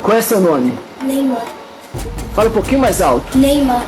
Qual é seu nome? Neymar. Fala um pouquinho mais alto. Neymar.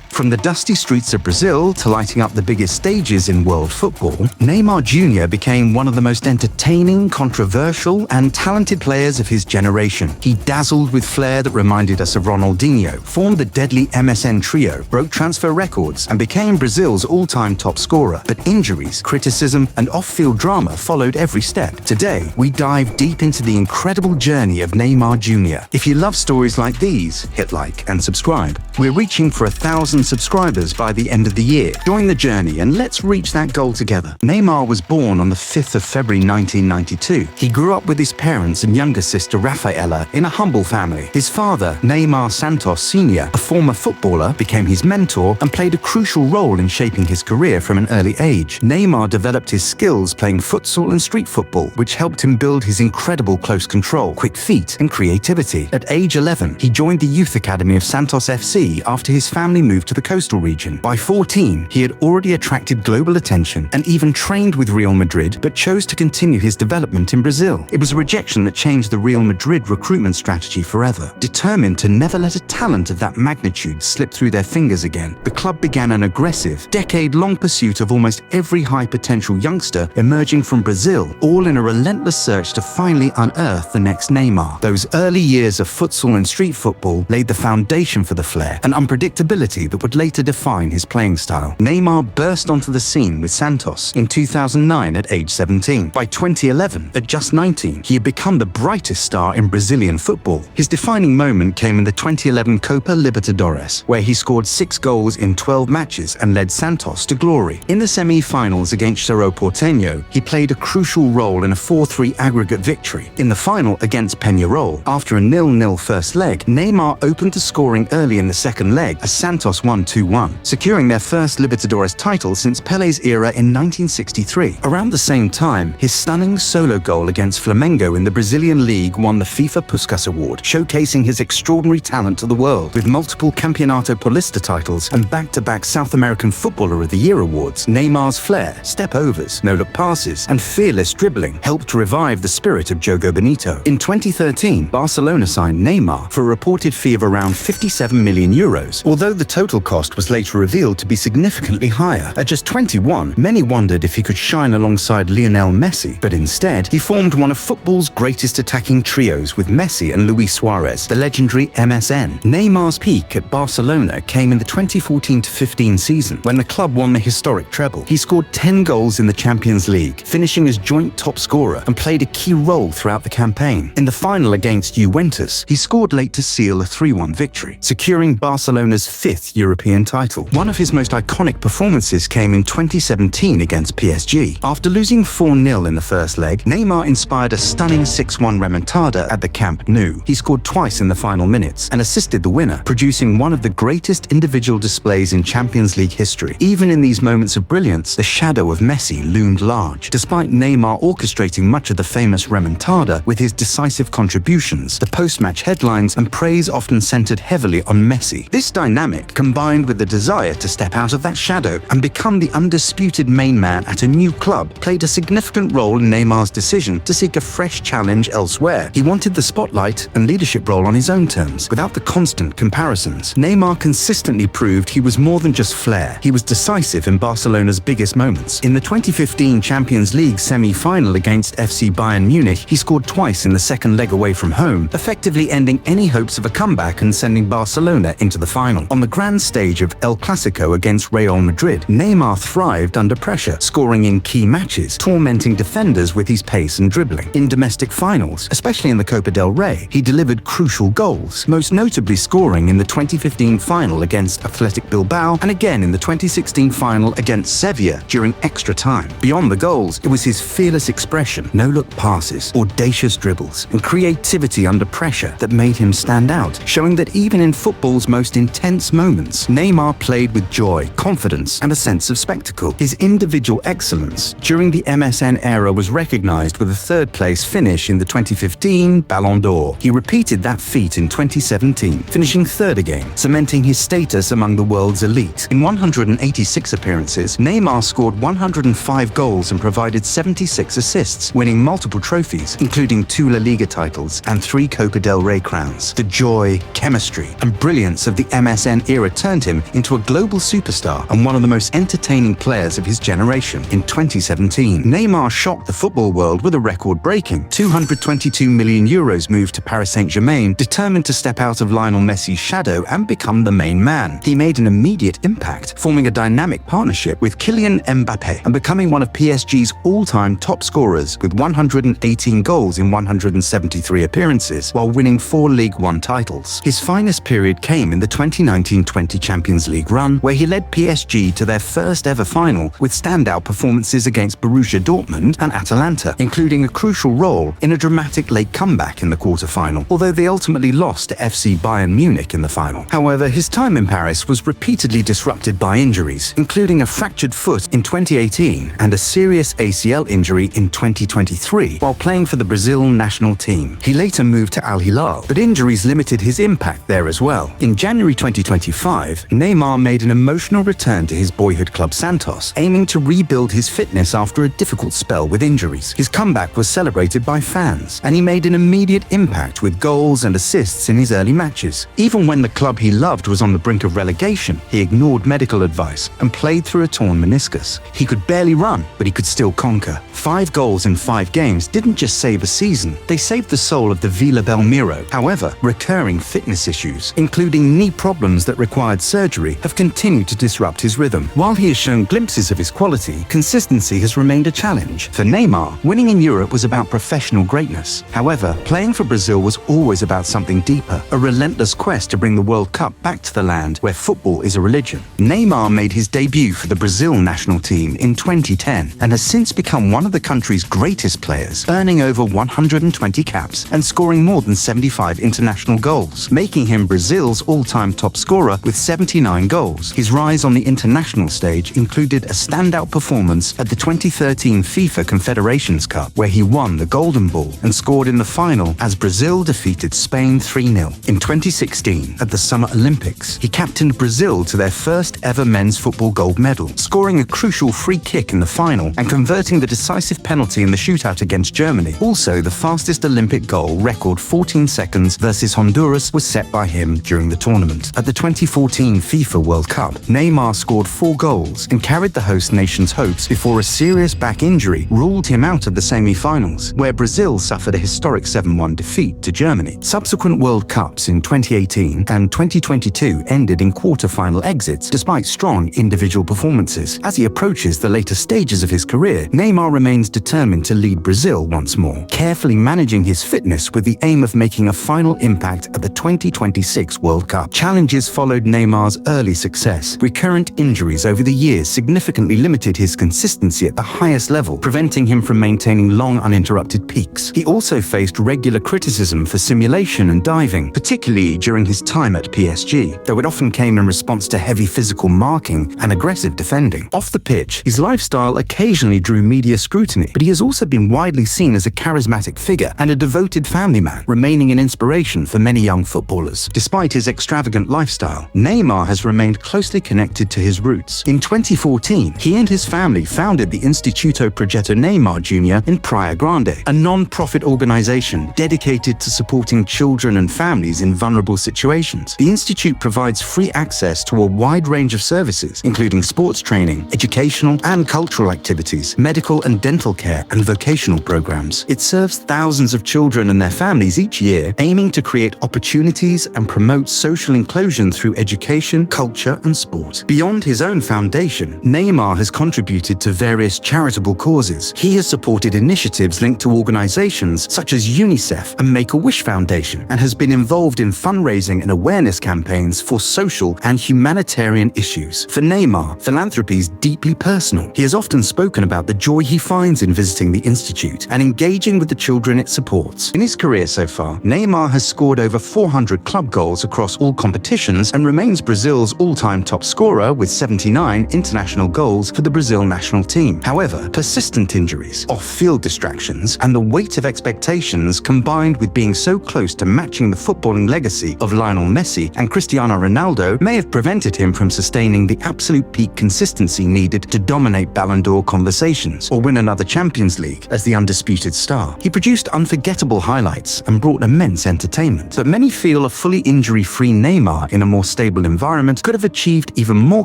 From the dusty streets of Brazil to lighting up the biggest stages in world football, Neymar Jr. became one of the most entertaining, controversial, and talented players of his generation. He dazzled with flair that reminded us of Ronaldinho, formed the deadly MSN trio, broke transfer records, and became Brazil's all-time top scorer. But injuries, criticism, and off-field drama followed every step. Today, we dive deep into the incredible journey of Neymar Jr. If you love stories like these, hit like and subscribe. We're reaching for 1,000 subscribers by the end of the year. Join the journey and let's reach that goal together. Neymar was born on the 5th of February 1992. He grew up with his parents and younger sister Rafaela in a humble family. His father, Neymar Santos Sr., a former footballer, became his mentor and played a crucial role in shaping his career from an early age. Neymar developed his skills playing futsal and street football, which helped him build his incredible close control, quick feet, and creativity. At age 11, he joined the youth academy of Santos FC after his family moved to the coastal region. By 14, he had already attracted global attention and even trained with Real Madrid, but chose to continue his development in Brazil. It was a rejection that changed the Real Madrid recruitment strategy forever. Determined to never let a talent of that magnitude slip through their fingers again, the club began an aggressive, decade-long pursuit of almost every high-potential youngster emerging from Brazil, all in a relentless search to finally unearth the next Neymar. Those early years of futsal and street football laid the foundation for the flair and unpredictability that would later define his playing style. Neymar burst onto the scene with Santos in 2009 at age 17. By 2011, at just 19, he had become the brightest star in Brazilian football. His defining moment came in the 2011 Copa Libertadores, where he scored 6 goals in 12 matches and led Santos to glory. In the semi-finals against Cerro Porteño, he played a crucial role in a 4-3 aggregate victory. In the final against Peñarol, after a 0-0 first leg, Neymar opened to scoring early in the second leg as Santos won 2-1, securing their first Libertadores title since Pele's era in 1963. Around the same time, his stunning solo goal against Flamengo in the Brazilian League won the FIFA Puskas Award, showcasing his extraordinary talent to the world. With multiple Campeonato Paulista titles and back-to-back South American Footballer of the Year awards, Neymar's flair, step-overs, no-look passes, and fearless dribbling helped revive the spirit of Joga Bonito. In 2013, Barcelona signed Neymar for a reported fee of around 57 million euros, although the total cost was later revealed to be significantly higher. At just 21, many wondered if he could shine alongside Lionel Messi, but instead, he formed one of football's greatest attacking trios with Messi and Luis Suarez, the legendary MSN. Neymar's peak at Barcelona came in the 2014-15 season, when the club won the historic treble. He scored 10 goals in the Champions League, finishing as joint top scorer, and played a key role throughout the campaign. In the final against Juventus, he scored late to seal a 3-1 victory, securing Barcelona's 5th European title. One of his most iconic performances came in 2017 against PSG. After losing 4-0 in the first leg, Neymar inspired a stunning 6-1 remontada at the Camp Nou. He scored twice in the final minutes and assisted the winner, producing one of the greatest individual displays in Champions League history. Even in these moments of brilliance, the shadow of Messi loomed large. Despite Neymar orchestrating much of the famous remontada with his decisive contributions, the post-match headlines and praise often centered heavily on Messi. This dynamic, combined with the desire to step out of that shadow and become the undisputed main man at a new club, played a significant role in Neymar's decision to seek a fresh challenge elsewhere. He wanted the spotlight and leadership role on his own terms, without the constant comparisons. Neymar consistently proved he was more than just flair. He was decisive in Barcelona's biggest moments. In the 2015 Champions League semi-final against FC Bayern Munich, he scored twice in the second leg away from home, effectively ending any hopes of a comeback and sending Barcelona into the final. On the grand stage of El Clasico against Real Madrid, Neymar thrived under pressure, scoring in key matches, tormenting defenders with his pace and dribbling. In domestic finals, especially in the Copa del Rey, he delivered crucial goals, most notably scoring in the 2015 final against Athletic Bilbao and again in the 2016 final against Sevilla during extra time. Beyond the goals, it was his fearless expression, no-look passes, audacious dribbles, and creativity under pressure that made him stand out, showing that even in football's most intense moments, performance. Neymar played with joy, confidence, and a sense of spectacle. His individual excellence during the MSN era was recognized with a third-place finish in the 2015 Ballon d'Or. He repeated that feat in 2017, finishing third again, cementing his status among the world's elite. In 186 appearances, Neymar scored 105 goals and provided 76 assists, winning multiple trophies, including 2 La Liga titles and 3 Copa del Rey crowns. The joy, chemistry, and brilliance of the MSN era turned him into a global superstar and one of the most entertaining players of his generation. In 2017, Neymar shocked the football world with a record-breaking €222 million move to Paris Saint-Germain, determined to step out of Lionel Messi's shadow and become the main man. He made an immediate impact, forming a dynamic partnership with Kylian Mbappé and becoming one of PSG's all-time top scorers with 118 goals in 173 appearances, while winning 4 Ligue 1 titles. His finest period came in the 2019-20 Champions League run, where he led PSG to their first-ever final with standout performances against Borussia Dortmund and Atalanta, including a crucial role in a dramatic late comeback in the quarter-final, although they ultimately lost to FC Bayern Munich in the final. However, his time in Paris was repeatedly disrupted by injuries, including a fractured foot in 2018 and a serious ACL injury in 2023 while playing for the Brazil national team. He later moved to Al Hilal, but injuries limited his impact there as well. In January 2025, Neymar made an emotional return to his boyhood club Santos, aiming to rebuild his fitness after a difficult spell with injuries. His comeback was celebrated by fans, and he made an immediate impact with goals and assists in his early matches. Even when the club he loved was on the brink of relegation, he ignored medical advice and played through a torn meniscus. He could barely run, but he could still conquer. 5 goals in 5 games didn't just save a season, they saved the soul of the Villa Belmiro. However, recurring fitness issues, including knee problems that required surgery, have continued to disrupt his rhythm. While he has shown glimpses of his quality, consistency has remained a challenge. For Neymar, winning in Europe was about professional greatness. However, playing for Brazil was always about something deeper, a relentless quest to bring the World Cup back to the land where football is a religion. Neymar made his debut for the Brazil national team in 2010 and has since become one of the country's greatest players, earning over 120 caps and scoring more than 75 international goals, making him Brazil's all-time top scorer with 79 goals. His rise on the international stage included a standout performance at the 2013 FIFA Confederations Cup, where he won the Golden Ball and scored in the final as Brazil defeated Spain 3-0. In 2016, at the Summer Olympics, he captained Brazil to their first ever men's football gold medal, scoring a crucial free kick in the final and converting the decisive penalty in the shootout against Germany. Also, the fastest Olympic goal record 14 seconds versus Honduras was set by him during the tournament. At the 2014 FIFA World Cup, Neymar scored 4 goals and carried the host nation's hopes before a serious back injury ruled him out of the semi-finals, where Brazil suffered a historic 7-1 defeat to Germany. Subsequent World Cups in 2018 and 2022 ended in quarter-final exits despite strong individual performances. As he approaches the later stages of his career, Neymar remains determined to lead Brazil once more, carefully managing his fitness with the aim of making a final impact at the 2026 World Cup. Challenges followed Neymar's early success. Recurrent injuries over the years significantly limited his consistency at the highest level, preventing him from maintaining long uninterrupted peaks. He also faced regular criticism for simulation and diving, particularly during his time at PSG, though it often came in response to heavy physical marking and aggressive defending. Off the pitch, his lifestyle occasionally drew media scrutiny, but he has also been widely seen as a charismatic figure and a devoted family man, remaining an inspiration for many young footballers. Despite his extravagant lifestyle, Neymar has remained closely connected to his roots. In 2014, he and his family founded the Instituto Projeto Neymar Jr. in Praia Grande, a non-profit organization dedicated to supporting children and families in vulnerable situations. The institute provides free access to a wide range of services, including sports training, educational and cultural activities, medical and dental care, and vocational programs. It serves thousands of children and their families each year, aiming to create opportunities and promote social inclusion through education, culture, and sport. Beyond his own foundation, Neymar has contributed to various charitable causes. He has supported initiatives linked to organizations such as UNICEF and Make-A-Wish Foundation, and has been involved in fundraising and awareness campaigns for social and humanitarian issues. For Neymar, philanthropy is deeply personal. He has often spoken about the joy he finds in visiting the institute and engaging with the children it supports. In his career so far, Neymar has scored over 400 club goals across all competitions and remains remains Brazil's all-time top scorer with 79 international goals for the Brazil national team. However, persistent injuries, off-field distractions, and the weight of expectations combined with being so close to matching the footballing legacy of Lionel Messi and Cristiano Ronaldo may have prevented him from sustaining the absolute peak consistency needed to dominate Ballon d'Or conversations or win another Champions League as the undisputed star. He produced unforgettable highlights and brought immense entertainment, but many feel a fully injury-free Neymar in a more stable environment could have achieved even more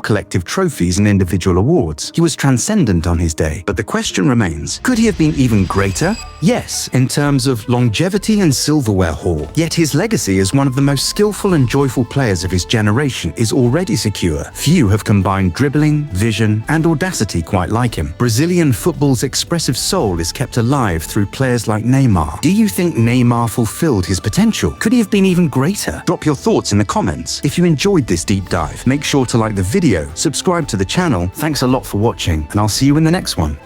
collective trophies and individual awards. He was transcendent on his day, but the question remains, could he have been even greater? Yes, in terms of longevity and silverware haul. Yet his legacy as one of the most skillful and joyful players of his generation is already secure. Few have combined dribbling, vision, and audacity quite like him. Brazilian football's expressive soul is kept alive through players like Neymar. Do you think Neymar fulfilled his potential? Could he have been even greater? Drop your thoughts in the comments. If you enjoyed this deep dive, make sure to like the video, subscribe to the channel. Thanks a lot for watching, and I'll see you in the next one.